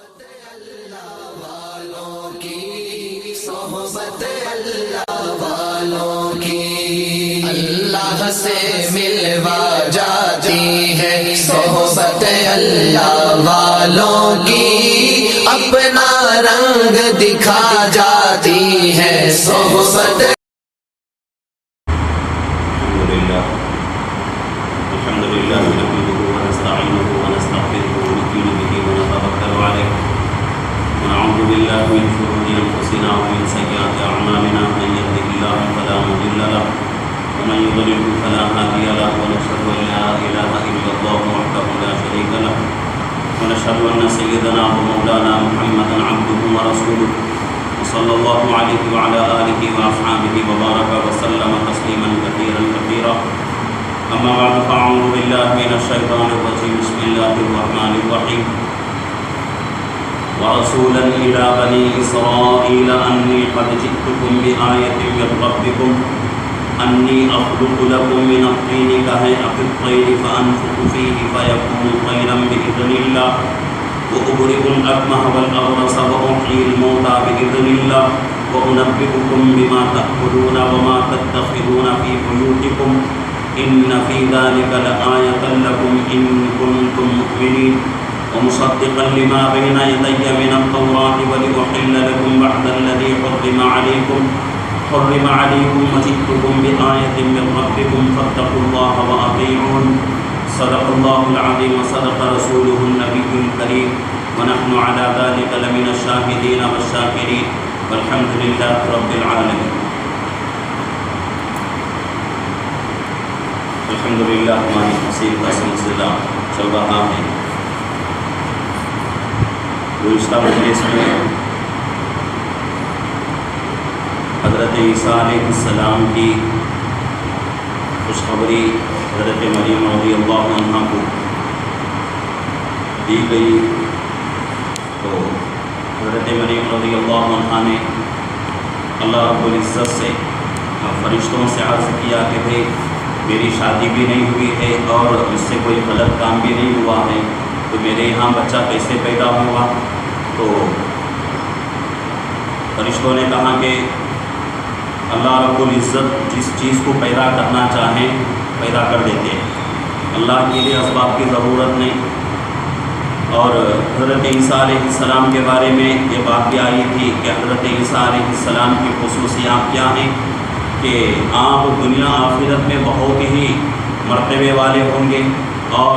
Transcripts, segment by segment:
صحبت اللہ والوں کی اللہ سے ملوا جاتی ہے، صحبت اللہ والوں کی اپنا رنگ دکھا جاتی ہے، صحبت من شرور انفسنا ومن سيئات اعمالنا من يهده الله فلا مضل له ومن يضلل فلا هادي له ونشهد ان لا اله الا الله وحده لا شريك له ونشهد ان سيدنا ومولانا محمدا عبده ورسوله وصلى الله عليه وعلى اله واصحابه وبارك وسلم تسليما كثيرا كثيرا اما بعد فاعوذ بالله من الشيطان الرجيم بسم الله الرحمن الرحيم ورسولا إلى بني إسرائيل أني قد جئتكم بآية من ربكم أني أخلق لكم من الطين كهيئة الطير فأنفخ فيه فيكون طيرا بإذن الله وأبرئ الأكمه والأبرص وأحيي الموتى بإذن الله وأنبئكم بما تأكلون وما تدخرون في بيوتكم إن في ذلك لآية لكم إن كنتم مؤمنين ومصدقا لما بين يدي من التوراة ولأحل لكم بعد الذي حرم عليكم وجئتكم بآية من ربكم فاتقوا الله وأطيعون صدق الله العظيم وصدق رسوله النبي الكريم ونحن على ذلك لمن الشاهدين والشاكرين والحمد لله رب العالمين. الحمد لله ہماری تفسیر کا سلسلہ چل رہا ہے. گزشتہ مجلس میں حضرت عیسیٰ علیہ السلام کی خوشخبری حضرت مریم رضی اللہ عنہ کو دی گئی تو حضرت مریم رضی اللہ عنہ نے اللہ رب العزت سے فرشتوں سے عرض کیا کہ بھئی میری شادی بھی نہیں ہوئی ہے اور مجھ سے کوئی غلط کام بھی نہیں ہوا ہے تو میرے یہاں بچہ کیسے پیدا ہوگا؟ تو فرشتوں نے کہا کہ اللہ رب العزت جس چیز کو پیدا کرنا چاہیں پیدا کر دیتے ہیں، اللہ کے لیے اسباب کی ضرورت نہیں. اور حضرت عیسیٰ علیہ السلام کے بارے میں یہ بات بھی آئی تھی کہ حضرت عیسیٰ علیہ السلام کی خصوصیات کیا ہیں کہ آپ دنیا آخرت میں بہت ہی مرتبے والے ہوں گے اور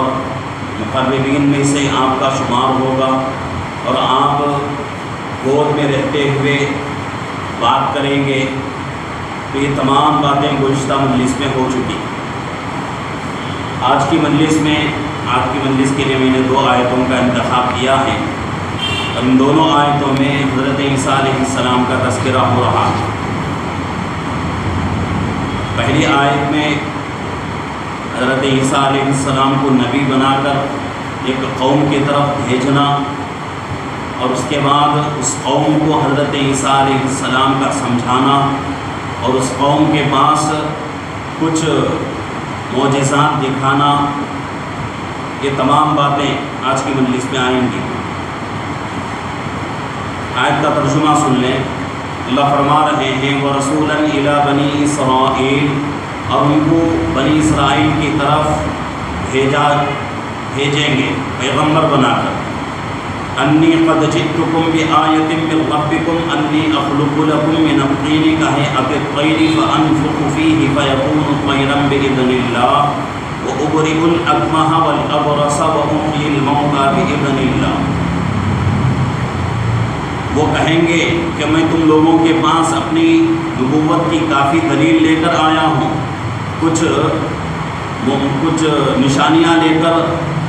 مقربین میں سے آپ کا شمار ہوگا اور آپ گود میں رہتے ہوئے بات کریں گے. تو یہ تمام باتیں گزشتہ مجلس میں ہو چکی. آج کی مجلس کے لیے میں نے 2 آیتوں کا انتخاب کیا ہے اور ان دونوں آیتوں میں حضرت عیسیٰ علیہ السلام کا تذکرہ ہو رہا ہے. پہلی آیت میں حضرت عیسیٰ علیہ السلام کو نبی بنا کر ایک قوم کی طرف بھیجنا اور اس کے بعد اس قوم کو حضرت عیسیٰ علیہ السلام کا سمجھانا اور اس قوم کے پاس کچھ معجزات دکھانا، یہ تمام باتیں آج کی مجلس میں آئیں گی. آیت کا ترجمہ سن لیں. اللہ فرما رہے ہیں وَرَسُولًا إِلَىٰ بَنِي إِسْرَائِيل، اور ان کو بنی اسرائیل کی طرف بھیجیں گے پیغمبر بنا کر. انی قد جئتکم بآیۃ من ربکم انی اخلق لکم من الطین کہیئۃ الطیر فانفخ فیہ فیکون طیرا بإذن اللہ وأبرئ الأکمہ والأبرص وأحیی الموتى بإذن اللہ. وہ کہیں گے کہ میں تم لوگوں کے پاس اپنی نبوت کی کافی دلیل لے کر آیا ہوں، کچھ نشانیاں لے کر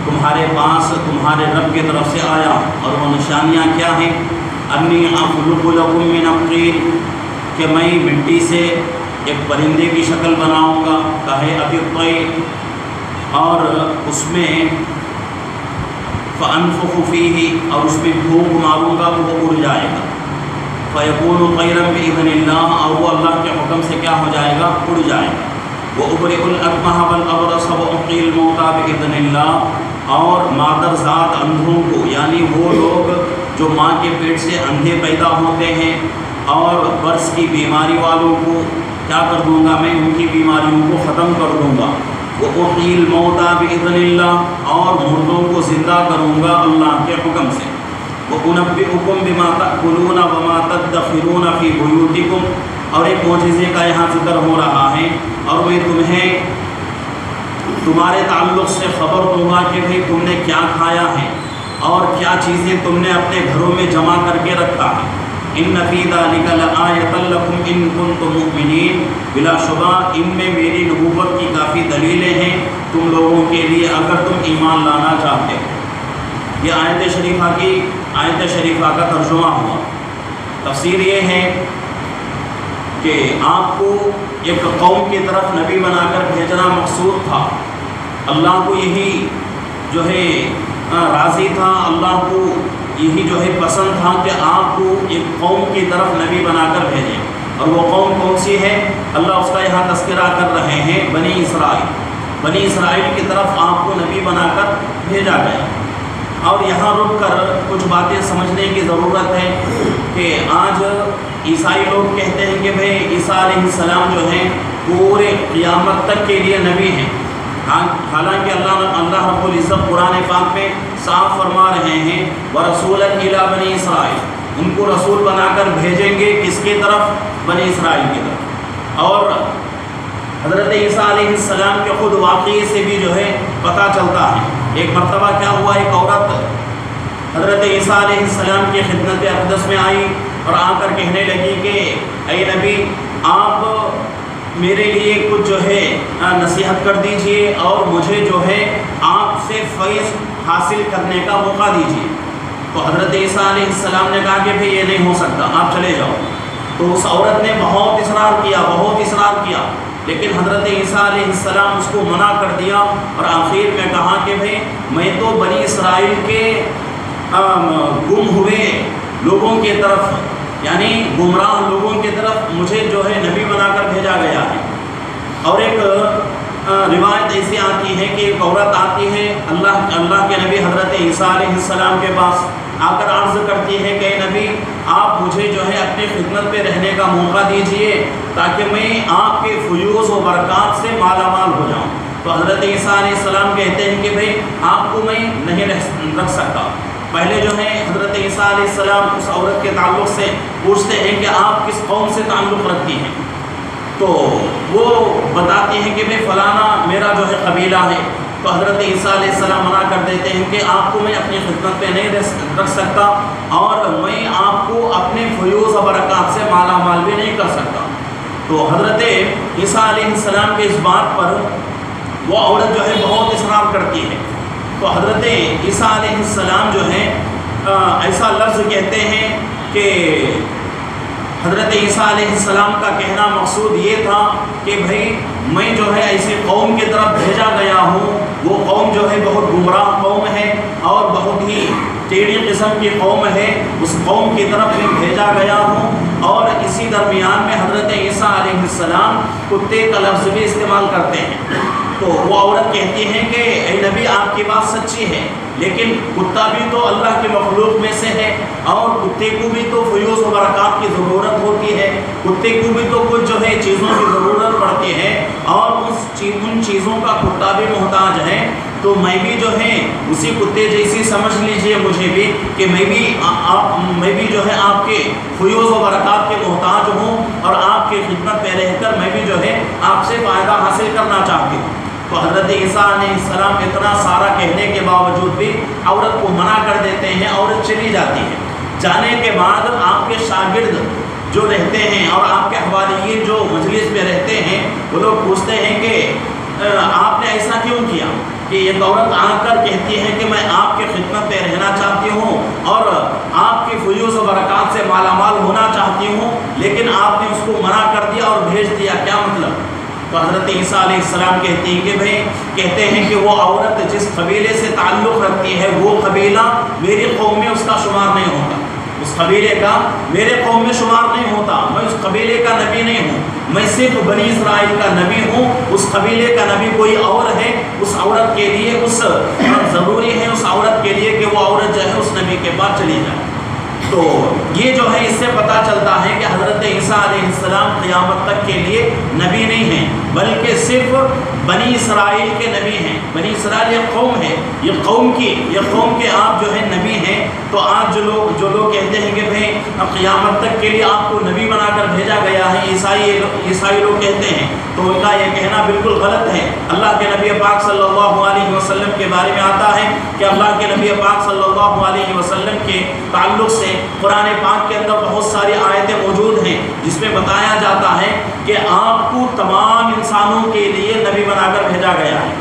تمہارے پاس تمہارے رب کی طرف سے آیا. اور وہ نشانیاں کیا ہیں؟ انی اخلق لکم من الطین، کہ میں مٹی سے ایک پرندے کی شکل بناؤں گا کہیئۃ الطیر، اور اس میں فانفخ فیہ، اور اس میں پھونک ماروں گا تو وہ اڑ جائے گا. فیکون طیرا بإذن اللہ، اور وہ اللہ کے حکم سے کیا ہو جائے گا؟ اڑ جائے گا. وأبرئ الأكمه والأبرص وأحيي الموتى بإذن اللہ، اور مادر ذات اندھوں کو، یعنی وہ لوگ جو ماں کے پیٹ سے اندھے پیدا ہوتے ہیں، اور برس کی بیماری والوں کو کیا کر دوں گا میں، ان کی بیماریوں کو ختم کر دوں گا۔ وَأُحْيِي الْمَوْتَىٰ بِإِذْنِ اللَّهِ، اور مردوں کو زندہ کروں گا اللہ کے حکم سے۔ وَأُنَبِّئُكُم بِمَا تَأْكُلُونَ وَمَا تَدَّخِرُونَ فِي بُيُوتِكُمْ، اور ایک معجزے کا یہاں ذکر ہو رہا ہے، اور میں تمہیں تمہارے تعلق سے خبر دوں گا کہ بھئی تم نے کیا کھایا ہے اور کیا چیزیں تم نے اپنے گھروں میں جمع کر کے رکھا ہے۔ ان فی ذلک لآیۃ لکم ان کنتم مؤمنین، بلا شبہ ان میں میری نبوت کی کافی دلیلیں ہیں تم لوگوں کے لیے اگر تم ایمان لانا چاہتے ہو۔ یہ آیت شریفہ کا ترجمہ ہوا۔ تفسیر یہ ہے کہ آپ کو ایک قوم کی طرف نبی بنا کر بھیجنا مقصود تھا، اللہ کو یہی جو ہے راضی تھا، اللہ کو یہی جو ہے پسند تھا کہ آپ کو ایک قوم کی طرف نبی بنا کر بھیجیں، اور وہ قوم کون سی ہے اللہ اس کا یہاں تذکرہ کر رہے ہیں، بنی اسرائیل۔ بنی اسرائیل کی طرف آپ کو نبی بنا کر بھیجا گیا۔ اور یہاں رک کر کچھ باتیں سمجھنے کی ضرورت ہے کہ آج عیسائی لوگ کہتے ہیں کہ بھئی عیسیٰ علیہ السلام جو ہیں پورے قیامت تک کے لیے نبی ہیں، حالانکہ اللہ رب العزت قرآن پاک میں صاف فرما رہے ہیں وَرَسُولًا إِلَىٰ بَنِي إِسرائیل، ان کو رسول بنا کر بھیجیں گے کس کی طرف، بنی اسرائیل کی طرف۔ اور حضرت عیسیٰ علیہ السلام کے خود واقعے سے بھی جو ہے پتہ چلتا ہے۔ ایک مرتبہ کیا ہوا، ایک عورت حضرت عیسیٰ علیہ السلام کی خدمت اقدس میں آئی اور آ کر کہنے لگی کہ اے نبی آپ میرے لیے کچھ جو ہے نصیحت کر دیجئے اور مجھے جو ہے آپ سے فیض حاصل کرنے کا موقع دیجئے۔ تو حضرت عیسیٰ علیہ السلام نے کہا کہ بھئی یہ نہیں ہو سکتا، آپ چلے جاؤ۔ تو اس عورت نے بہت اصرار کیا، لیکن حضرت عیسیٰ علیہ السلام اس کو منع کر دیا، اور آخر میں کہا کہ بھئی میں تو بنی اسرائیل کے گم ہوئے لوگوں کی طرف، یعنی گمراہ لوگوں کی طرف مجھے جو ہے نبی بنا کر بھیجا گیا ہے۔ اور ایک روایت ایسی آتی ہے کہ ایک عورت آتی ہے اللہ کے نبی حضرت عیسیٰ علیہ السلام کے پاس، آ کر عرض کرتی ہے کہ نبی آپ مجھے جو ہے اپنی خدمت پہ رہنے کا موقع دیجئے تاکہ میں آپ کے فیوض و برکات سے مالا مال ہو جاؤں۔ تو حضرت عیسیٰ علیہ السلام کہتے ہیں کہ بھئی آپ کو میں نہیں رکھ سکتا۔ پہلے جو ہے حضرت عیسیٰ علیہ السلام اس عورت کے تعلق سے پوچھتے ہیں کہ آپ کس قوم سے تعلق رکھتی ہیں، تو وہ بتاتی ہیں کہ بھئی فلانا میرا جو ہے قبیلہ ہے۔ تو حضرت عیسیٰ علیہ السلام منع کر دیتے ہیں کہ آپ کو میں اپنی خدمت پہ نہیں رکھ سکتا، اور میں آپ کو اپنے فیوض و برکات سے مالا مال بھی نہیں کر سکتا۔ تو حضرت عیسیٰ علیہ السلام کے اس بات پر وہ عورت جو ہے بہت اصرار کرتی ہے۔ تو حضرت عیسیٰ علیہ السلام جو ہے ایسا لفظ کہتے ہیں کہ حضرت عیسیٰ علیہ السلام کا کہنا مقصود یہ تھا کہ بھئی میں جو ہے ایسی قوم کی طرف بھیجا گیا ہوں، وہ قوم جو ہے بہت گمراہ قوم ہے اور بہت ہی ٹیڑھی قسم کی قوم ہے، اس قوم کی طرف میں بھیجا گیا ہوں۔ اور اسی درمیان میں حضرت عیسیٰ علیہ السلام کتے کا لفظ بھی استعمال کرتے ہیں۔ تو وہ عورت کہتی ہے کہ اے نبی آپ کی بات سچی ہے، لیکن کتا بھی تو اللہ کے مخلوق میں سے ہے، اور کتے کو بھی تو فیوض و برکات کی ضرورت ہوتی ہے، کتے کو بھی تو کچھ جو ہے چیزوں کی ضرورت پڑتی ہے، اور ان چیزوں کا کتا بھی محتاج ہے۔ تو میں بھی جو ہے اسی کتے جیسی سمجھ لیجئے مجھے بھی کہ میں بھی جو ہے آپ کے فیوض و برکات کے محتاج ہوں، اور آپ کی خدمت میں رہ کر میں بھی جو ہے آپ سے فائدہ حاصل کرنا چاہتی ہوں۔ تو حضرت عیسیٰ علیہ السلام اتنا سارا کہنے کے باوجود بھی عورت کو منع کر دیتے ہیں، عورت چلی جاتی ہے۔ جانے کے بعد آپ کے شاگرد جو رہتے ہیں اور آپ کے حوالیین جو مجلس میں رہتے ہیں، وہ لوگ پوچھتے ہیں کہ آپ نے ایسا کیوں کیا، کہ ایک عورت آ کر کہتی ہے کہ میں آپ کی خدمت میں رہنا چاہتی ہوں اور آپ کی فیوض و برکات سے مالا مال ہونا چاہتی ہوں، لیکن آپ نے اس کو منع کر دیا اور بھیج دیا، کیا مطلب؟ تو حضرت عیسیٰ علیہ السلام کہتے ہیں کہ بھئی کہتے ہیں کہ وہ عورت جس قبیلے سے تعلق رکھتی ہے وہ قبیلہ میری قوم میں اس کا شمار نہیں ہوتا، اس قبیلے کا میرے قوم میں شمار نہیں ہوتا، میں اس قبیلے کا نبی نہیں ہوں، میں صرف بنی اسرائیل کا نبی ہوں، اس قبیلے کا نبی کوئی اور ہے، اس عورت کے لیے ضروری ہے اس عورت کے لیے کہ وہ عورت جو ہے اس نبی کے پاس چلی جائے۔ تو یہ جو ہے اس سے پتہ چلتا ہے کہ حضرت عیسیٰ علیہ السلام قیامت تک کے لیے نبی نہیں ہیں، بلکہ صرف بنی اسرائیل کے نبی ہیں۔ بنی اسرائیل یہ قوم ہے، یہ قوم کے آپ جو ہے نبی ہیں۔ تو آج جو لوگ کہتے ہیں کہ بھئی قیامت تک کے لیے آپ کو نبی بنا کر بھیجا گیا ہے، عیسائی لوگ کہتے ہیں، تو ان کا یہ کہنا بالکل غلط ہے۔ اللہ کے نبی پاک صلی اللہ علیہ وسلم کے بارے میں آتا ہے کہ اللہ کے نبی پاک صلی اللہ علیہ وسلم کے تعلق سے قرآن پاک کے اندر بہت ساری آیتیں موجود ہیں جس میں بتایا جاتا ہے کہ آپ کو تمام انسانوں کے لیے نبی بنا کر بھیجا گیا ہے۔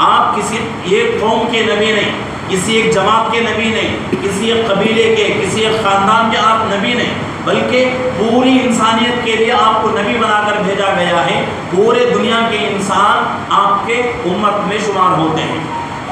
آپ کسی ایک قوم کے نبی نہیں، کسی ایک جماعت کے نبی نہیں، کسی ایک قبیلے کے، کسی ایک خاندان کے آپ نبی نہیں، بلکہ پوری انسانیت کے لیے آپ کو نبی بنا کر بھیجا گیا ہے۔ پورے دنیا کے انسان آپ کے امت میں شمار ہوتے ہیں۔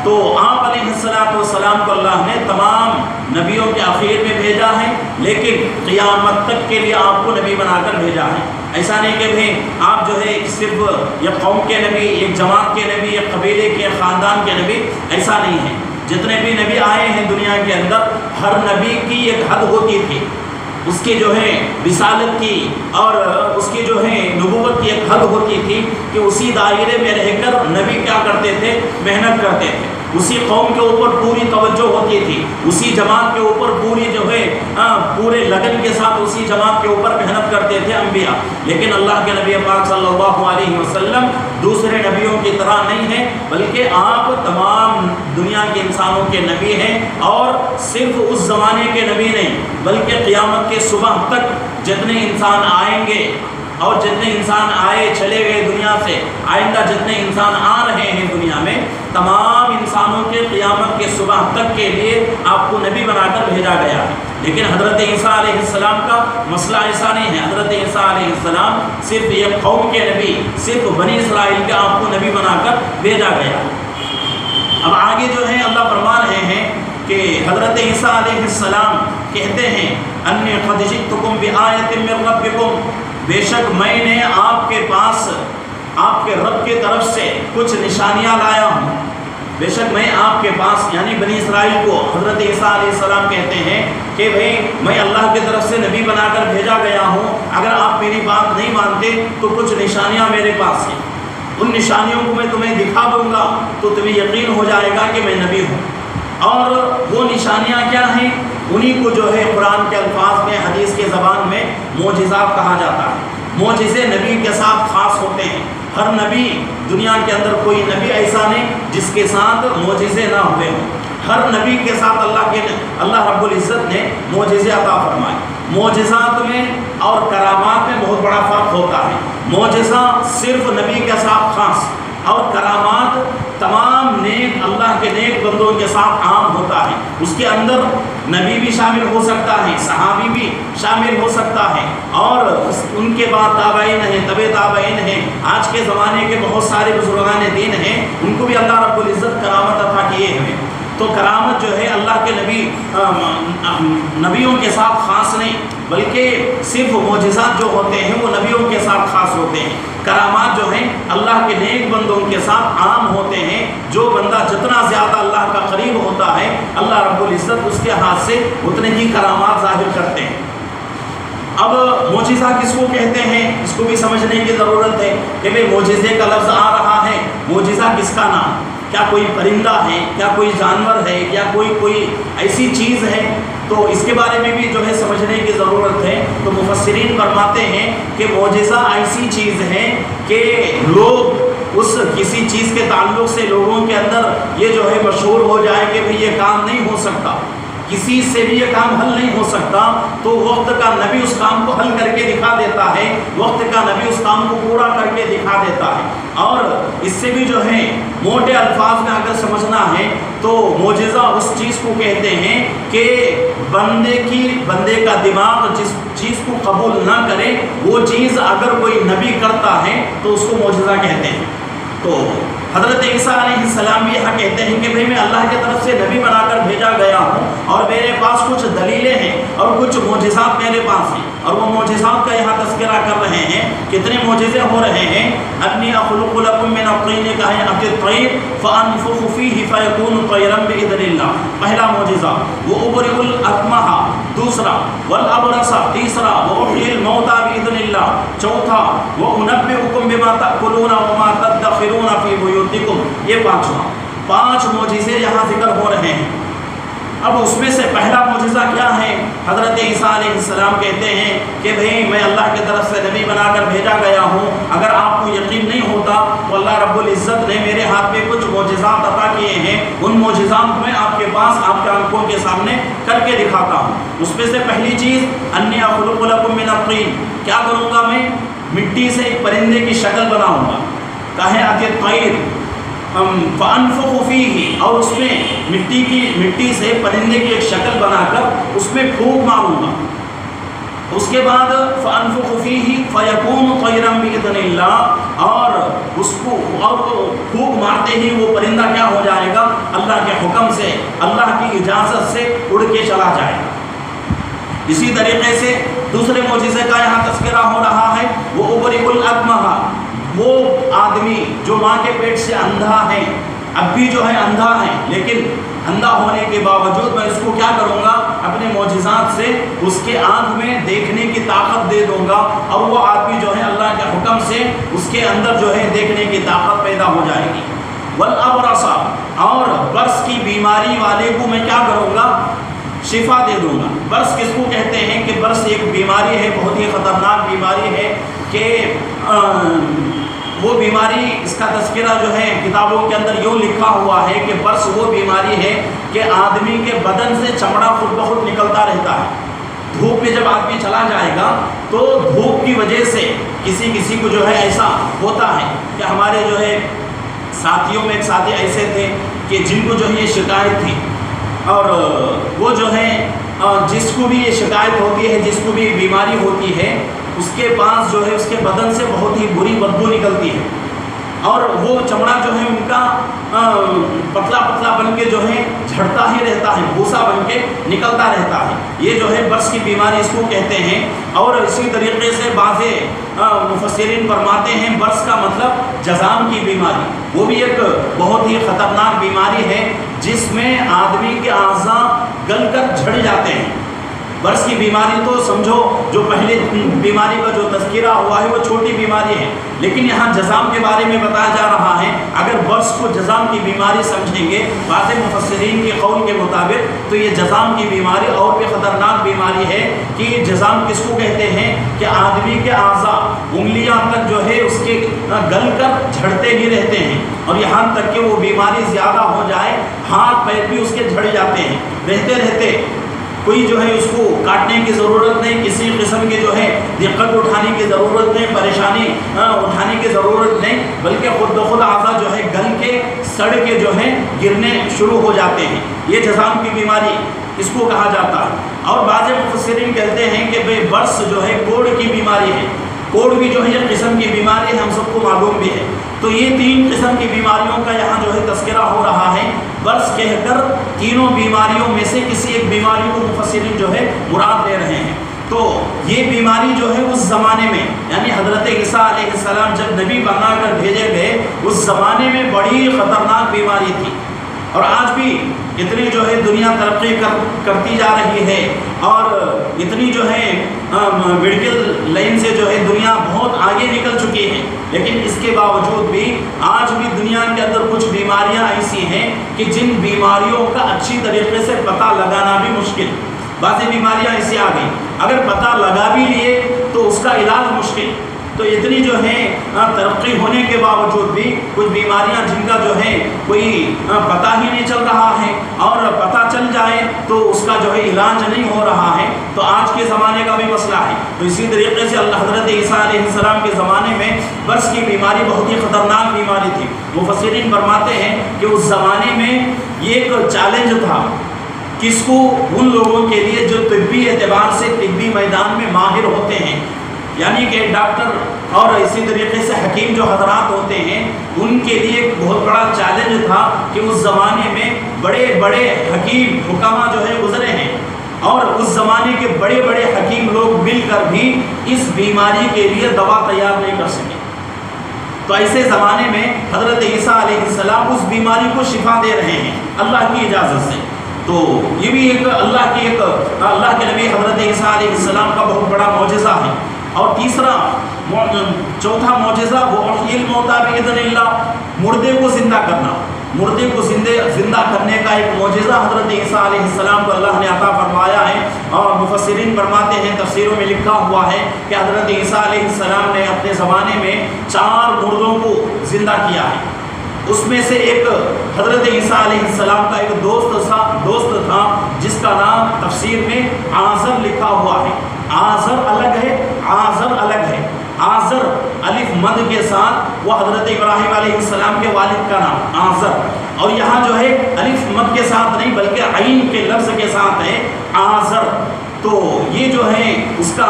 تو آپ علیہ السلام کو اللہ نے تمام نبیوں کے آخر میں بھیجا ہے، لیکن قیامت تک کے لیے آپ کو نبی بنا کر بھیجا ہے۔ ایسا نہیں کہ بھئی آپ جو ہے صرف ایک قوم کے نبی، ایک جماعت کے نبی، ایک قبیلے کے، خاندان کے نبی، ایسا نہیں ہے۔ جتنے بھی نبی آئے ہیں دنیا کے اندر، ہر نبی کی ایک حد ہوتی تھی، اس کی جو ہے رسالت کی اور اس کی جو ہے نبوت کی ایک حد ہوتی تھی کہ اسی دائرے میں رہ کر نبی کیا کرتے تھے، محنت کرتے تھے۔ اسی قوم کے اوپر پوری توجہ ہوتی تھی، اسی جماعت کے اوپر پوری جو ہے پورے لگن کے ساتھ اسی جماعت کے اوپر محنت کرتے تھے انبیاء۔ لیکن اللہ کے نبی پاک صلی اللہ علیہ وسلم دوسرے نبیوں کی طرح نہیں ہیں، بلکہ آپ تمام دنیا کے انسانوں کے نبی ہیں، اور صرف اس زمانے کے نبی نہیں بلکہ قیامت کے صبح تک جتنے انسان آئیں گے اور جتنے انسان آئے چلے گئے دنیا سے، آئندہ جتنے انسان آ رہے ہیں دنیا میں، تمام انسانوں کے قیامت کے صبح تک کے لیے آپ کو نبی بنا کر بھیجا گیا ہے۔ لیکن حضرت عیسیٰ علیہ السلام کا مسئلہ ایسا نہیں ہے۔ حضرت عیسیٰ علیہ السلام صرف ایک قوم کے نبی، صرف بنی اسرائیل کے آپ کو نبی بنا کر بھیجا گیا۔ اب آگے جو ہے اللہ فرما رہے ہیں کہ حضرت عیسیٰ علیہ السلام کہتے ہیں انی قد جئتکم بآیۃ من ربکم، بے شک میں نے آپ کے پاس آپ کے رب کی طرف سے کچھ نشانیاں لایا ہوں۔ بے شک میں آپ کے پاس، یعنی بنی اسرائیل کو حضرت عیسیٰ علیہ السلام کہتے ہیں کہ بھئی میں اللہ کی طرف سے نبی بنا کر بھیجا گیا ہوں، اگر آپ میری بات نہیں مانتے تو کچھ نشانیاں میرے پاس ہیں، ان نشانیوں کو میں تمہیں دکھا دوں گا تو تمہیں یقین ہو جائے گا کہ میں نبی ہوں۔ اور وہ نشانیاں کیا ہیں؟ انہی کو جو ہے قرآن کے الفاظ میں، حدیث کے زبان میں معجزات کہا جاتا ہے۔ معجزے نبی کے ساتھ خاص ہوتے ہیں۔ ہر نبی، دنیا کے اندر کوئی نبی ایسا نہیں جس کے ساتھ معجزے نہ ہوئے ہوں۔ ہر نبی کے ساتھ اللہ رب العزت نے معجزے عطا فرمائے۔ معجزات میں اور کرامات میں بہت بڑا فرق ہوتا ہے۔ معجزہ صرف نبی کے ساتھ خاص، اور کرامات تمام نیک اللہ کے نیک بندوں کے ساتھ عام ہوتا ہے۔ اس کے اندر نبی بھی شامل ہو سکتا ہے، صحابی بھی شامل ہو سکتا ہے، اور ان کے بعد تابعین ہیں، تبع تابعین ہیں، آج کے زمانے کے بہت سارے بزرگان دین ہیں، ان کو بھی اللہ رب العزت کرامت عطا کیے ہیں۔ تو کرامت جو ہے اللہ کے نبیوں کے ساتھ خاص نہیں، بلکہ صرف معجزات جو ہوتے ہیں وہ نبیوں کے ساتھ خاص ہوتے ہیں۔ کرامات جو ہیں اللہ کے نیک بندوں کے ساتھ عام ہوتے ہیں۔ جو بندہ جتنا زیادہ اللہ کا قریب ہوتا ہے، اللہ رب العزت اس کے ہاتھ سے اتنے ہی کرامات ظاہر کرتے ہیں۔ اب معجزہ کس کو کہتے ہیں، اس کو بھی سمجھنے کی ضرورت ہے کہ بھئی معجزے کا لفظ آ رہا ہے، معجزہ کس کا نام؟ کیا کوئی پرندہ ہے، کیا کوئی جانور ہے، یا کوئی ایسی چیز ہے؟ تو اس کے بارے میں بھی جو ہے سمجھنے کی ضرورت ہے۔ تو مفسرین فرماتے ہیں کہ معجزہ ایسی چیز ہے کہ لوگ اس کسی چیز کے تعلق سے لوگوں کے اندر یہ جو ہے مشہور ہو جائے کہ بھئی یہ کام نہیں ہو سکتا، کسی سے بھی یہ کام حل نہیں ہو سکتا، تو وقت کا نبی اس کام کو حل کر کے دکھا دیتا ہے، وقت کا نبی اس کام کو پورا کر کے دکھا دیتا ہے۔ اور اس سے بھی جو ہے موٹے الفاظ میں اگر سمجھنا ہے تو معجزہ اس چیز کو کہتے ہیں کہ بندے کا دماغ جس چیز کو قبول نہ کرے، وہ چیز اگر کوئی نبی کرتا ہے تو اس کو معجزہ کہتے ہیں۔ تو حضرت عیسیٰ علیہ السلام بھی یہاں کہتے ہیں کہ بھئی میں اللہ کی طرف سے نبی بنا کر بھیجا گیا ہوں، اور میرے پاس کچھ دلیلیں ہیں اور کچھ معجزات میرے پاس ہیں، اور وہ معجزات کا یہاں تذکرہ کر رہے ہیں۔ کتنے معجزے ہو رہے ہیں؟ انی اخلق لکم من الطین کہیئۃ الطیر فانفخ فیہ فیکون طیرا باذن اللہ، پہلا معجزہ۔ وہ ابرئ الاکمہ، دوسرا دوسرا والابرص تیسرا واحیی الموتى باذن اللہ چوتھا وانبئکم بما تاکلون وما تدخرون فی بیوتکم یہ پانچواں 5 معجزے یہاں ذکر ہو رہے ہیں۔ اب اس میں سے پہلا معجزہ کیا ہے؟ حضرت عیسیٰ علیہ السلام کہتے ہیں کہ بھئی میں اللہ کی طرف سے نبی بنا کر بھیجا گیا ہوں، اگر آپ کو یقین نہیں ہوتا تو اللہ رب العزت نے میرے ہاتھ میں کچھ معجزات عطا کیے ہیں، ان معجزات کو میں آپ کے پاس آپ کے آنکھوں کے سامنے کر کے دکھاتا ہوں۔ اس میں سے پہلی چیز انی اخلق لکم من الطین، کیا کروں گا میں مٹی سے ایک پرندے کی شکل بناؤں گا، کہے الطیر فانفخ فیہ، اور اس میں مٹی سے پرندے کی ایک شکل بنا کر اس میں پھونک ماروں گا، اس کے بعد فانفخ فیہ فیکون طیرا باذن اللہ، اور اس کو پھونک مارتے ہی وہ پرندہ کیا ہو جائے گا؟ اللہ کے حکم سے، اللہ کی اجازت سے اڑ کے چلا جائے گا۔ اسی طریقے سے دوسرے معجزے کا یہاں تذکرہ ہو رہا ہے وہ ابرئ الاکمہ، وہ آدمی جو ماں کے پیٹ سے اندھا ہے، اب بھی جو ہے اندھا ہے، لیکن اندھا ہونے کے باوجود میں اس کو کیا کروں گا؟ اپنے معجزات سے اس کے آنکھ میں دیکھنے کی طاقت دے دوں گا، اور وہ آدمی جو ہے اللہ کے حکم سے اس کے اندر جو ہے دیکھنے کی طاقت پیدا ہو جائے گی۔ والابرص، اور برص کی بیماری والے کو میں کیا کروں گا؟ شفا دے دوں گا۔ برص کس کو کہتے ہیں کہ برص ایک بیماری ہے، بہت ہی خطرناک بیماری ہے کہ وہ بیماری، اس کا تذکرہ جو ہے کتابوں کے اندر یوں لکھا ہوا ہے کہ برص وہ بیماری ہے کہ آدمی کے بدن سے چمڑا خود بخود نکلتا رہتا ہے۔ دھوپ میں جب آدمی چلا جائے گا تو دھوپ کی وجہ سے کسی کو جو ہے ایسا ہوتا ہے کہ ہمارے جو ہے ساتھیوں میں ایک ساتھی ایسے تھے کہ جن کو جو ہے یہ شکایت تھی، اور وہ جو ہے جس کو بھی یہ شکایت ہوتی ہے، جس کو بھی بیماری ہوتی ہے، اس کے پاس جو ہے اس کے بدن سے بہت ہی بری بدبو نکلتی ہے، اور وہ چمڑا جو ہے ان کا پتلا پتلا بن کے جو ہے جھڑتا ہی رہتا ہے، بھوسا بن کے نکلتا رہتا ہے۔ یہ جو ہے برص کی بیماری اس کو کہتے ہیں۔ اور اسی طریقے سے بعض مفسرین فرماتے ہیں برص کا مطلب جذام کی بیماری، وہ بھی ایک بہت ہی خطرناک بیماری ہے جس میں آدمی کے اعضاء گل کر جھڑ جاتے ہیں۔ برص کی بیماری تو سمجھو جو پہلے بیماری کا جو تذکرہ ہوا ہے وہ چھوٹی بیماری ہے، لیکن یہاں جذام کے بارے میں بتایا جا رہا ہے۔ اگر برص کو جذام کی بیماری سمجھیں گے بعض مفسرین کے قول کے مطابق، تو یہ جذام کی بیماری اور بھی خطرناک بیماری ہے کہ جذام کس کو کہتے ہیں کہ آدمی کے اعضاء انگلیاں تک جو ہے اس کے گل کر جھڑتے ہی رہتے ہیں، اور یہاں تک کہ وہ بیماری زیادہ ہو جائے ہاتھ پیر بھی اس کے جھڑ جاتے ہیں رہتے رہتے۔ کوئی جو ہے اس کو کاٹنے کی ضرورت نہیں، کسی قسم کی جو ہے دقت اٹھانے کی ضرورت نہیں، پریشانی اٹھانے کی ضرورت نہیں، بلکہ خود بخود اعضاء جو ہے گل کے سڑ کے جو ہے گرنے شروع ہو جاتے ہیں۔ یہ جذام کی بیماری اس کو کہا جاتا ہے۔ اور بعض مفسرین کہتے ہیں کہ بھئی برص جو ہے کوڑ کی بیماری ہے، کوڑ بھی جو ہے ایک قسم کی بیماری ہے، ہم سب کو معلوم بھی ہے۔ تو یہ 3 قسم کی بیماریوں کا یہاں جو ہے تذکرہ ہو رہا ہے۔ برص کہہ کر تینوں بیماریوں میں سے کسی ایک بیماری کو مفسرین جو ہے مراد لے رہے ہیں۔ تو یہ بیماری جو ہے اس زمانے میں، یعنی حضرت عیسیٰ علیہ السلام جب نبی بنا کر بھیجے گئے اس زمانے میں بڑی خطرناک بیماری تھی، اور آج بھی اتنی جو ہے دنیا ترقی کرتی جا رہی ہے، اور اتنی جو ہے میڈیکل لائن سے جو ہے دنیا بہت آگے نکل چکی ہے، لیکن اس کے باوجود بھی آج بھی دنیا کے اندر کچھ بیماریاں ایسی ہیں کہ جن بیماریوں کا اچھی طریقے سے پتہ لگانا بھی مشکل۔ بعض بیماریاں ایسی آ گئی اگر پتہ لگا بھی لیے تو اس کا علاج مشکل۔ تو اتنی جو ہے ترقی ہونے کے باوجود بھی کچھ بیماریاں جن کا جو ہے کوئی پتہ ہی نہیں چل رہا ہے، اور پتہ چل جائے تو اس کا جو ہے علاج نہیں ہو رہا ہے، تو آج کے زمانے کا بھی مسئلہ ہے۔ تو اسی طریقے سے حضرت عیسیٰ علیہ السلام کے زمانے میں برص کی بیماری بہت ہی خطرناک بیماری تھی۔ مفسرین فرماتے ہیں کہ اس زمانے میں یہ ایک چیلنج تھا کس کو؟ ان لوگوں کے لیے جو طبی اعتبار سے طبی میدان میں ماہر ہوتے ہیں، یعنی کہ ڈاکٹر اور اسی طریقے سے حکیم جو حضرات ہوتے ہیں، ان کے لیے ایک بہت بڑا چیلنج تھا کہ اس زمانے میں بڑے بڑے حکیم حکما جو ہے گزرے ہیں، اور اس زمانے کے بڑے بڑے حکیم لوگ مل کر بھی اس بیماری کے لیے دوا تیار نہیں کر سکے۔ تو ایسے زمانے میں حضرت عیسیٰ علیہ السلام اس بیماری کو شفا دے رہے ہیں اللہ کی اجازت سے۔ تو یہ بھی ایک اللہ کے نبی حضرت عیسیٰ علیہ السلام کا بہت بڑا معجزہ ہے۔ اور چوتھا معجزہ وہ احیی الموتیٰ بإذن اللہ، مردے کو زندہ کرنا، مردے کو زندہ کرنے کا ایک معجزہ حضرت عیسیٰ علیہ السلام کو اللہ نے عطا فرمایا ہے۔ اور مفسرین فرماتے ہیں، تفسیروں میں لکھا ہوا ہے کہ حضرت عیسیٰ علیہ السلام نے اپنے زمانے میں 4 مردوں کو زندہ کیا ہے۔ اس میں سے ایک حضرت عیسیٰ علیہ السلام کا ایک دوست تھا جس کا نام تفسیر میں آزر لکھا ہوا ہے۔ آزر الگ ہے، آزر الگ ہے۔ آزر الف مد کے ساتھ وہ حضرت ابراہیم علیہ السلام کے والد کا نام آزر، اور یہاں جو ہے الف مد کے ساتھ نہیں بلکہ عین کے لفظ کے ساتھ ہے آزر۔ تو یہ جو ہے اس کا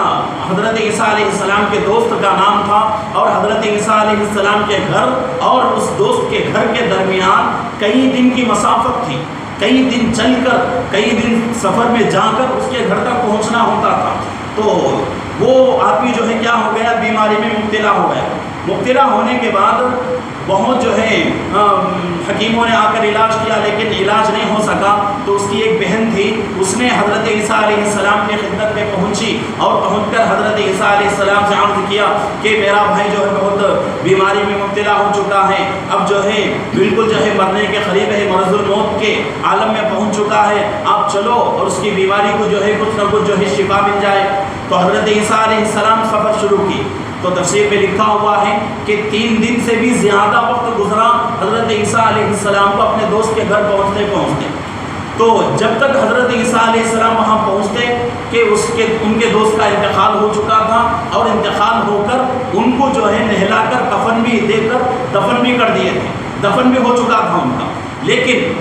حضرت عیسیٰ علیہ السلام کے دوست کا نام تھا، اور حضرت عیسیٰ علیہ السلام کے گھر اور اس دوست کے گھر کے درمیان کئی دن کی مسافت تھی، کئی دن چل کر، کئی دن سفر میں جا کر اس کے گھر تک پہنچنا ہوتا تھا۔ تو وہ آدمی جو ہے کیا ہو گیا، بیماری میں مبتلا ہو گیا۔ مبتلا ہونے کے بعد بہت جو ہے حکیموں نے آ کر علاج کیا، لیکن علاج نہیں ہو سکا۔ تو اس کی ایک بہن تھی، اس نے حضرت عیسیٰ علیہ السلام کی خدمت میں پہنچی اور پہنچ کر حضرت عیسیٰ علیہ السلام سے عرض کیا کہ میرا بھائی جو ہے بہت بیماری میں مبتلا ہو چکا ہے، اب جو ہے بالکل جو ہے مرنے کے قریب ہے، مرض الموت کے عالم میں پہنچ چکا ہے، آپ چلو اور اس کی بیماری کو جو ہے کچھ نہ کچھ جو ہے شفا مل جائے۔ تو حضرت عیسیٰ علیہ السلام سفر شروع کی۔ تو تفسیر میں لکھا ہوا ہے کہ 3 دن سے بھی زیادہ وقت گزرا حضرت عیسیٰ علیہ السلام کو اپنے دوست کے گھر پہنچتے۔ تو جب تک حضرت عیسیٰ علیہ السلام وہاں پہنچتے کہ ان کے دوست کا انتقال ہو چکا تھا، اور انتقال ہو کر ان کو جو ہے نہلا کر کفن بھی دے کر دفن بھی کر دیے تھے، دفن بھی ہو چکا تھا ان کا۔ لیکن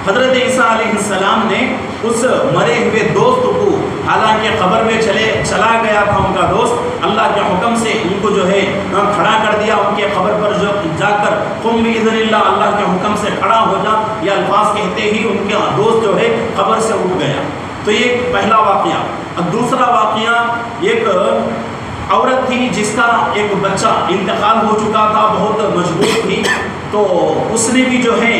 حضرت عیسیٰ علیہ السلام نے اس مرے ہوئے دوست کو، حالانکہ قبر میں چلا گیا تھا ان کا دوست، اللہ کے حکم سے ان کو جو ہے کھڑا کر دیا ان کے قبر پر جا کر، قم بإذن اللہ، اللہ کے حکم سے کھڑا ہو جا، یہ الفاظ کہتے ہی ان کے دوست جو ہے قبر سے اٹھ گیا۔ تو یہ پہلا واقعہ۔ اور دوسرا واقعہ، ایک عورت تھی جس کا ایک بچہ انتقال ہو چکا تھا، بہت مجبور تھی، تو اس نے بھی جو ہے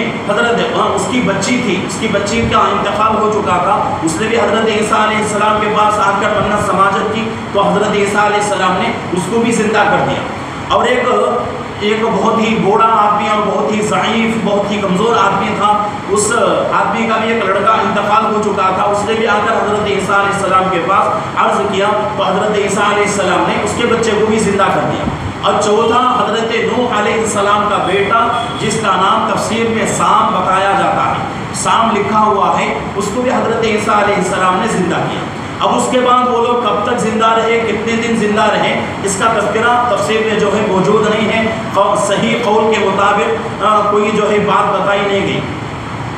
اس کی بچی تھی، اس کی بچی کا انتقال ہو چکا تھا، اس نے بھی حضرت عیسیٰ علیہ السلام کے پاس آ کر منت سماجت کی، تو حضرت عیسیٰ علیہ السلام نے اس کو بھی زندہ کر دیا۔ اور ایک بہت ہی بوڑھا آدمی اور بہت ہی ضعیف، بہت ہی کمزور آدمی تھا، اس آدمی کا بھی ایک لڑکا انتقال ہو چکا تھا، اس نے بھی آ کر حضرت عیسیٰ علیہ السلام کے پاس عرض کیا، تو حضرت عیسیٰ علیہ السلام نے اس کے بچے کو بھی زندہ کر دیا۔ اور چوتھا حضرت نوح علیہ السلام کا بیٹا، جس کا نام تفسیر میں سام بتایا جاتا ہے، سام لکھا ہوا ہے، اس کو بھی حضرت عیسیٰ علیہ السلام نے زندہ کیا۔ اب اس کے بعد وہ لوگ کب تک زندہ رہے، کتنے دن زندہ رہے، اس کا تذکرہ تفسیر میں جو ہے موجود نہیں ہے، صحیح قول کے مطابق کوئی جو ہے بات بتائی نہیں گئی۔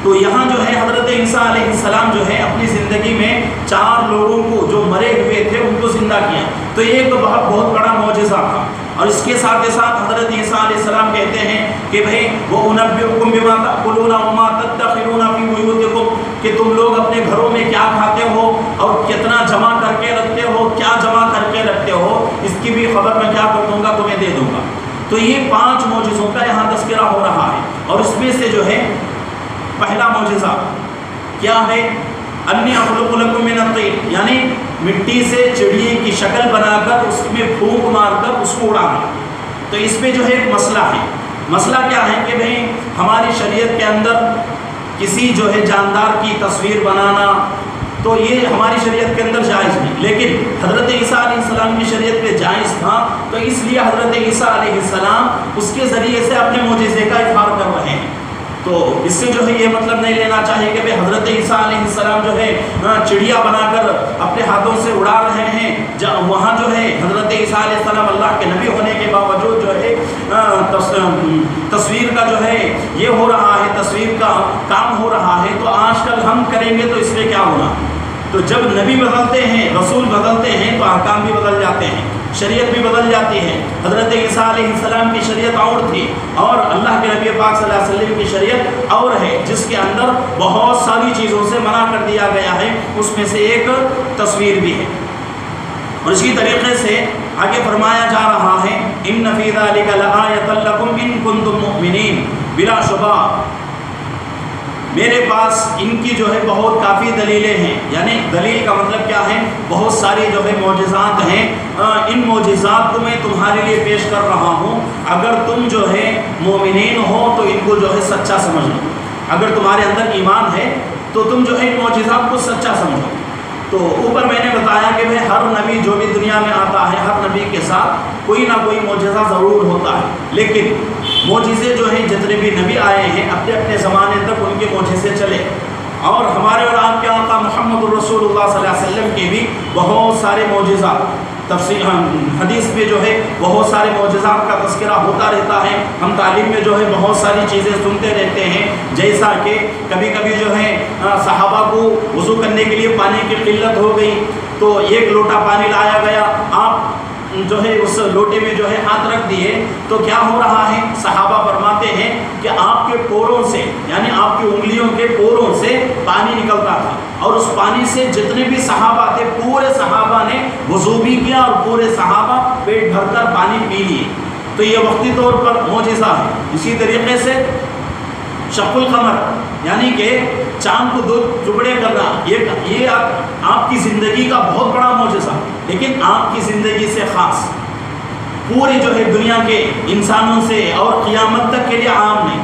تو یہاں جو ہے حضرت عیسیٰ علیہ السلام جو ہے اپنی زندگی میں 4 لوگوں کو جو مرے ہوئے تھے ان کو زندہ کیا، تو یہ ایک بہت بڑا معجزہ تھا۔ اور اس کے ساتھ حضرت عیسیٰ علیہ السلام کہتے ہیں کہ بھئی وہ انبئکم بما تأکلون وما تدخرون فی بیوتکم، کہ تم لوگ اپنے گھروں میں کیا کھاتے ہو اور کتنا جمع کر کے رکھتے ہو، کیا جمع کر کے رکھتے ہو، اس کی بھی خبر میں کیا کر دوں گا، تمہیں دے دوں گا۔ تو یہ 5 معجزوں کا یہاں تذکرہ ہو رہا ہے، اور اس میں سے جو ہے پہلا معجزہ کیا ہے، انی اخلق لکم من الطین، یعنی مٹی سے چڑیے کی شکل بنا کر اس میں پھونک مار کر اس کو اڑانا۔ تو اس میں جو ہے ایک مسئلہ ہے، مسئلہ کیا ہے کہ بھئی ہماری شریعت کے اندر کسی جو ہے جاندار کی تصویر بنانا، تو یہ ہماری شریعت کے اندر جائز نہیں، لیکن حضرت عیسیٰ علیہ السلام کی شریعت میں جائز تھا، تو اس لیے حضرت عیسیٰ علیہ السلام اس کے ذریعے سے اپنے معجزے کا اظہار کر رہے ہیں۔ تو اس سے جو ہے یہ مطلب نہیں لینا چاہیے کہ بھئی حضرت عیسیٰ علیہ السلام جو ہے چڑیا بنا کر اپنے ہاتھوں سے اڑا رہے ہیں، وہاں جو ہے حضرت عیسیٰ علیہ السلام اللہ کے نبی ہونے کے باوجود جو ہے تصویر کا جو ہے یہ ہو رہا ہے، تصویر کا کام ہو رہا ہے، تو آج کل ہم کریں گے تو اس میں کیا ہونا۔ تو جب نبی بدلتے ہیں، رسول بدلتے ہیں، تو احکام بھی بدل جاتے ہیں، شریعت بھی بدل جاتی ہے۔ حضرت عیسیٰ علیہ السلام کی شریعت اور تھی، اور اللہ کے نبی پاک صلی اللہ علیہ وسلم کی شریعت اور ہے، جس کے اندر بہت ساری چیزوں سے منع کر دیا گیا ہے، اس میں سے ایک تصویر بھی ہے۔ اور اسی طریقے سے آگے فرمایا جا رہا ہے، ان فی ذلک لآیۃ لکم ان کنتم مؤمنین، بلا شبہ میرے پاس ان کی جو ہے بہت کافی دلیلیں ہیں، یعنی دلیل کا مطلب کیا ہے، بہت ساری جو ہے معجزات ہیں، ان معجزات کو میں تمہارے لیے پیش کر رہا ہوں، اگر تم جو ہے مومنین ہو تو ان کو جو ہے سچا سمجھ لو، اگر تمہارے اندر ایمان ہے تو تم جو ہے ان معجزات کو سچا سمجھو۔ تو اوپر میں نے بتایا کہ بھائی ہر نبی جو بھی دنیا میں آتا ہے، ہر نبی کے ساتھ کوئی نہ کوئی معجزہ ضرور ہوتا ہے، لیکن معجزے جو ہیں جتنے بھی نبی آئے ہیں اپنے اپنے زمانے تک ان کے معجزے چلے، اور ہمارے اور آپ کے آقا محمد الرسول اللہ صلی اللہ علیہ وسلم کے بھی بہت سارے معجزات، تفسیر حدیث میں جو ہے بہت سارے معجزات کا تذکرہ ہوتا رہتا ہے، ہم تعلیم میں جو ہے بہت ساری چیزیں سنتے رہتے ہیں، جیسا کہ کبھی کبھی جو ہے صحابہ کو وضو کرنے کے لیے پانی کی قلت ہو گئی تو ایک لوٹا پانی لایا گیا، آپ جو ہے اس لوٹے میں جو ہے ہاتھ رکھ دیے تو کیا ہو رہا ہے، صحابہ فرماتے ہیں کہ آپ کے پوروں سے، یعنی آپ کی انگلیوں کے پوروں سے پانی نکلتا تھا، اور اس پانی سے جتنے بھی صحابہ تھے پورے صحابہ نے وضو بھی کیا اور پورے صحابہ پیٹ بھر کر پانی پی لیے، تو یہ وقتی طور پر معجزہ ہے۔ اسی طریقے سے شق القمر، یعنی کہ چاند کو دو ٹکڑے کرنا، یہ آپ کی زندگی کا بہت بڑا معجزہ، لیکن آپ کی زندگی سے خاص، پوری جو ہے دنیا کے انسانوں سے اور قیامت تک کے لیے عام نہیں،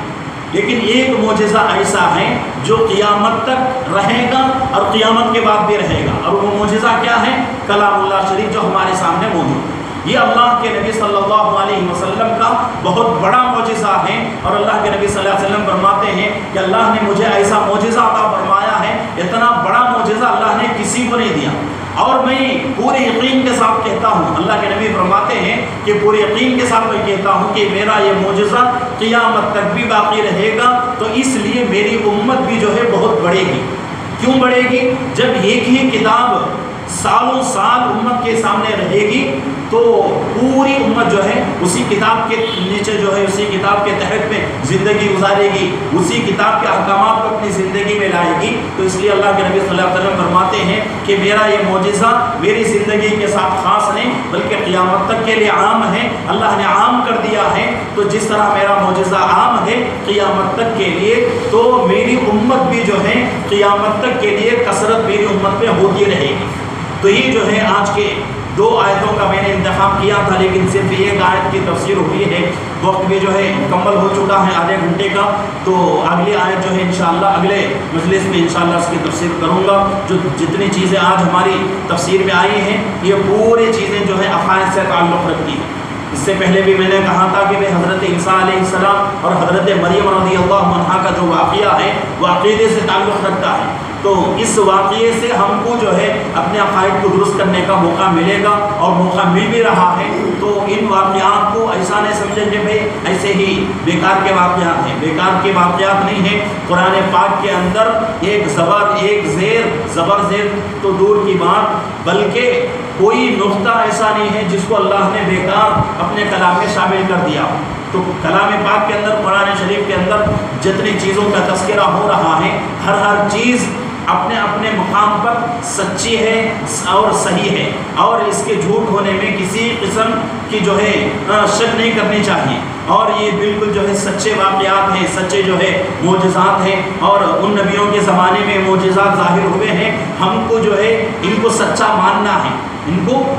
لیکن ایک معجزہ ایسا ہے جو قیامت تک رہے گا اور قیامت کے بعد بھی رہے گا، اور وہ معجزہ کیا ہے، کلام اللہ شریف جو ہمارے سامنے موجود ہے۔ یہ اللہ کے نبی صلی اللہ علیہ وسلم کا بہت بڑا معجزہ ہے، اور اللہ کے نبی صلی اللہ علیہ وسلم فرماتے ہیں کہ اللہ نے مجھے ایسا معجزہ عطا فرمایا ہے، اتنا بڑا معجزہ اللہ نے کسی کو نہیں دیا، اور میں پورے یقین کے ساتھ کہتا ہوں، اللہ کے نبی فرماتے ہیں کہ پورے یقین کے ساتھ میں کہتا ہوں کہ میرا یہ معجزہ قیامت تک بھی باقی رہے گا، تو اس لیے میری امت بھی جو ہے بہت بڑھے گی۔ کیوں بڑھے گی؟ جب ایک ہی کتاب سالوں سال امت کے سامنے رہے گی تو پوری امت جو ہے اسی کتاب کے نیچے جو ہے اسی کتاب کے تحت میں زندگی گزارے گی، اسی کتاب کے احکامات کو اپنی زندگی میں لائے گی، تو اس لیے اللہ کے نبی صلی اللہ علیہ وسلم فرماتے ہیں کہ میرا یہ معجزہ میری زندگی کے ساتھ خاص نہیں بلکہ قیامت تک کے لیے عام ہے، اللہ نے عام کر دیا ہے، تو جس طرح میرا معجزہ عام ہے قیامت تک کے لیے، تو میری امت بھی جو ہے قیامت تک کے لیے کثرت میری امت میں ہوتی رہے گی۔ تو یہ جو ہے آج کے 2 آیتوں کا میں نے انتخاب کیا تھا، لیکن صرف ایک آیت کی تفسیر ہوئی ہے، وقت بھی جو ہے مکمل ہو چکا ہے آدھے گھنٹے کا، تو اگلی آیت جو ہے انشاءاللہ اگلے مجلس میں انشاءاللہ اس کی تفسیر کروں گا۔ جو جتنی چیزیں آج ہماری تفسیر میں آئی ہیں یہ پوری چیزیں جو ہے عقائد سے تعلق رکھتی ہیں۔ اس سے پہلے بھی میں نے کہا تھا کہ حضرت عیسیٰ علیہ السلام اور حضرت مریم رضی اللہ عنہا کا جو واقعہ ہے وہ عقیدے سے تعلق رکھتا ہے، تو اس واقعے سے ہم کو جو ہے اپنے عقائد کو درست کرنے کا موقع ملے گا، اور موقع مل بھی رہا ہے، تو ان واقعات کو ایسا نہیں سمجھیں کہ بھائی ایسے ہی بیکار کے واقعات ہیں، بیکار کے واقعات نہیں ہیں۔ قرآن پاک کے اندر ایک زبر ایک زیر زبر زیر تو دور کی بات، بلکہ کوئی نقطہ ایسا نہیں ہے جس کو اللہ نے بیکار اپنے کلام میں شامل کر دیا۔ تو کلام پاک کے اندر، قرآن شریف کے اندر جتنی چیزوں کا تذکرہ ہو رہا ہے، ہر چیز اپنے اپنے مقام پر سچی ہے اور صحیح ہے، اور اس کے جھوٹ ہونے میں کسی قسم کی جو ہے شک نہیں کرنی چاہیے، اور یہ بالکل جو ہے سچے واقعات ہیں، سچے جو ہے معجزات ہیں، اور ان نبیوں کے زمانے میں معجزات ظاہر ہوئے ہیں، ہم کو جو ہے ان کو سچا ماننا ہے،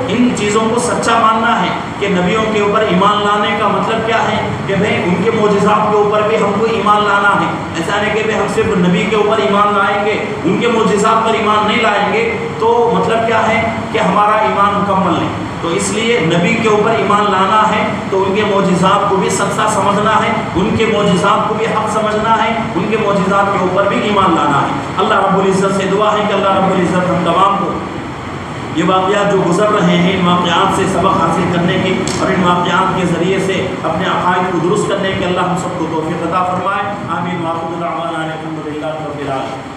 ان چیزوں کو سچا ماننا ہے کہ نبیوں کے اوپر ایمان لانے کا مطلب کیا ہے کہ بھئی ان کے معجزات کے اوپر بھی ہم کو ایمان لانا ہے، ایسا نہیں کہ ہم صرف نبی کے اوپر ایمان لائیں گے ان کے معجزات پر ایمان نہیں لائیں گے تو مطلب کیا ہے کہ ہمارا ایمان مکمل نہیں۔ تو اس لیے نبی کے اوپر ایمان لانا ہے تو ان کے معجزات کو بھی سچا سمجھنا ہے، ان کے معجزات کو بھی حق سمجھنا ہے، ان کے معجزات کے اوپر بھی ایمان لانا ہے۔ اللہ رب العزت سے دعا ہے کہ اللہ رب العزت ہم تمام کو یہ واقعات جو گزر رہے ہیں ان واقعات سے سبق حاصل کرنے کی اور ان واقعات کے ذریعے سے اپنے عقائد کو درست کرنے کے اللہ ہم سب کو توفیق عطا فرمائے۔ آمین۔ وآخر دعوانا الحمد للہ رب العالمین۔